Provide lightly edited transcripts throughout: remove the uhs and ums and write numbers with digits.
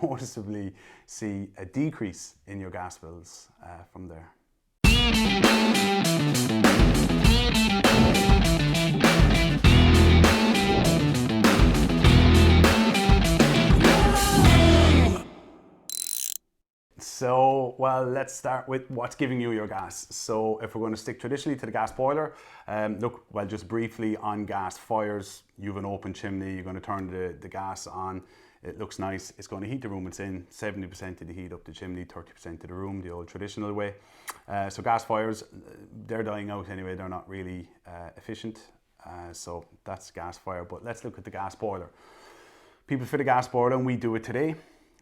noticeably see a decrease in your gas bills from there. So, well, let's start with what's giving you your gas. So if we're going to stick traditionally to the gas boiler, just briefly on gas fires, you have an open chimney, you're going to turn the gas on, it looks nice, it's going to heat the room it's in, 70% of the heat up the chimney, 30% of the room, the old traditional way. So gas fires, they're dying out anyway, they're not really efficient. So that's gas fire, but let's look at the gas boiler. People fit a gas boiler and we do it today.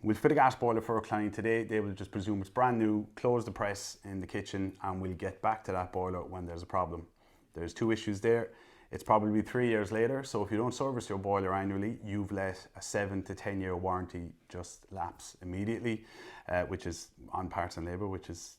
We'll fit a gas boiler for a client today. They will just presume it's brand new, close the press in the kitchen, and we'll get back to that boiler when there's a problem. There's two issues there. It's probably 3 years later, so if you don't service your boiler annually, you've let a 7 to 10 year warranty just lapse immediately, which is on parts and labour, which is,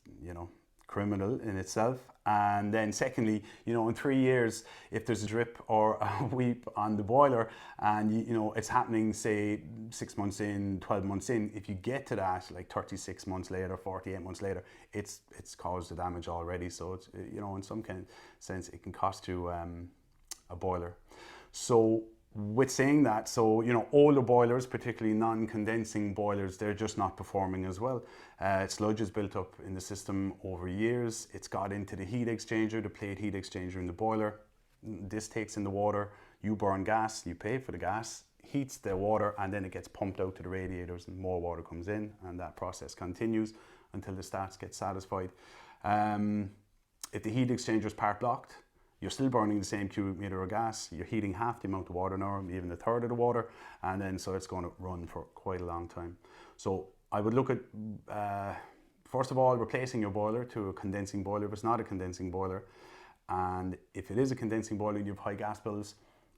criminal in itself. And then secondly, in 3 years, if there's a drip or a weep on the boiler and it's happening, say 6 months in, 12 months in, if you get to that like 36 months later, 48 months later, it's caused the damage already. So it's, in some kind of sense, it can cost you a boiler. So with saying that, so older boilers, particularly non-condensing boilers, they're just not performing as well. Sludge is built up in the system over years. It's got into the heat exchanger, the plate heat exchanger in the boiler. This takes in the water, you burn gas, you pay for the gas, heats the water, and then it gets pumped out to the radiators and more water comes in, and that process continues until the stats get satisfied. If the heat exchanger is part blocked, you're still burning the same cubic meter of gas, you're heating half the amount of water now, even a third of the water, and then so it's going to run for quite a long time. So I would look at, first of all, replacing your boiler to a condensing boiler if it's not a condensing boiler. And if it is a condensing boiler and you have high gas bills,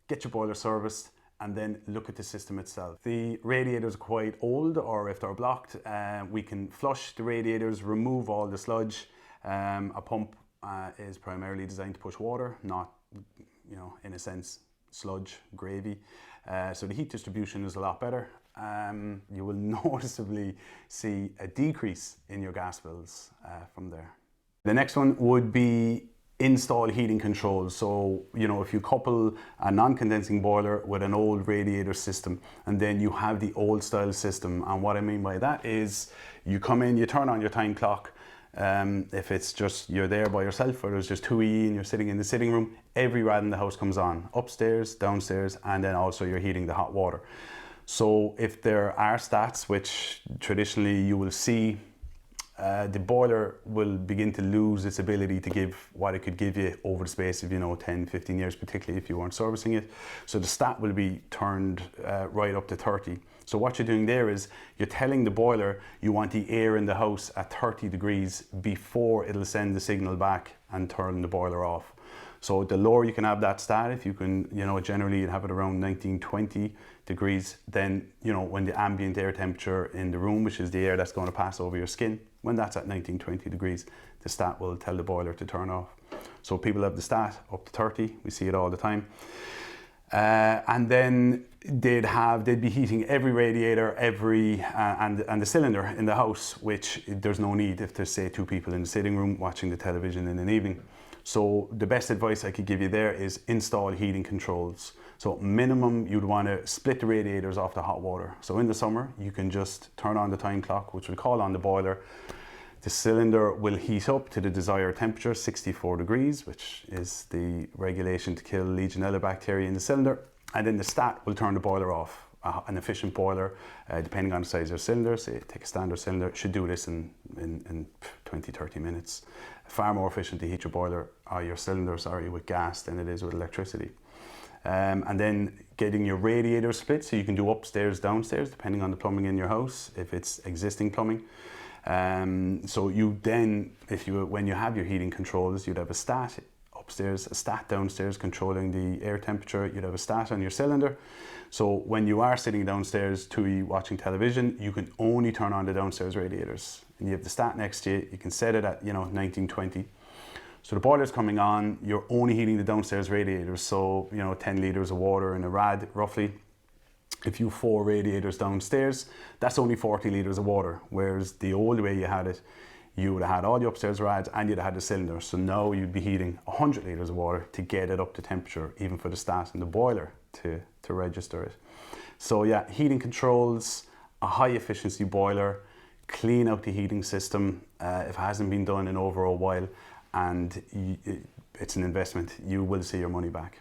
get your boiler serviced and then look at the system itself. The radiators are quite old, or if they're blocked, we can flush the radiators, remove all the sludge. A pump is primarily designed to push water, not, in a sense, sludge, gravy. So the heat distribution is a lot better. You will noticeably see a decrease in your gas bills from there. The next one would be install heating controls. So, if you couple a non-condensing boiler with an old radiator system, and then you have the old style system. And what I mean by that is you come in, you turn on your time clock. If it's just you're there by yourself, or there's just 2E and you're sitting in the sitting room, every rad in the house comes on, upstairs, downstairs, and then also you're heating the hot water. So if there are stats, which traditionally you will see, the boiler will begin to lose its ability to give what it could give you over the space of 10, 15 years, particularly if you weren't servicing it. So the stat will be turned right up to 30. So what you're doing there is you're telling the boiler you want the air in the house at 30 degrees before it'll send the signal back and turn the boiler off. So the lower you can have that stat, if you can, generally you'd have it around 19, 20 degrees, then, when the ambient air temperature in the room, which is the air that's going to pass over your skin, when that's at 19, 20 degrees, the stat will tell the boiler to turn off. So people have the stat up to 30, we see it all the time. And then they'd be heating every radiator, and the cylinder in the house, which there's no need if there's, say, 2 people in the sitting room watching the television in an evening. So the best advice I could give you there is install heating controls. So minimum, you'd want to split the radiators off the hot water. So in the summer, you can just turn on the time clock, which will call on the boiler. The cylinder will heat up to the desired temperature, 64 degrees, which is the regulation to kill Legionella bacteria in the cylinder. And then the stat will turn the boiler off. An efficient boiler, depending on the size of your cylinder, say take a standard cylinder, should do this in 20, 30 minutes. Far more efficient to heat your boiler, or your cylinder, with gas than it is with electricity. And then getting your radiator split, so you can do upstairs, downstairs, depending on the plumbing in your house, if it's existing plumbing. So you then, when you have your heating controls, you'd have a stat upstairs, a stat downstairs controlling the air temperature, you'd have a stat on your cylinder. So when you are sitting downstairs watching television, you can only turn on the downstairs radiators. And you have the stat next to you, you can set it at 1920. So the boiler's coming on, you're only heating the downstairs radiators, so 10 litres of water in a rad roughly. if you have 4 radiators downstairs, that's only 40 litres of water. Whereas the old way you had it, you would have had all the upstairs rads and you'd have had the cylinder. So now you'd be heating 100 litres of water to get it up to temperature, even for the stat in the boiler to register it. So yeah, heating controls, a high efficiency boiler, clean out the heating system if it hasn't been done in over a while, and it's an investment. You will see your money back.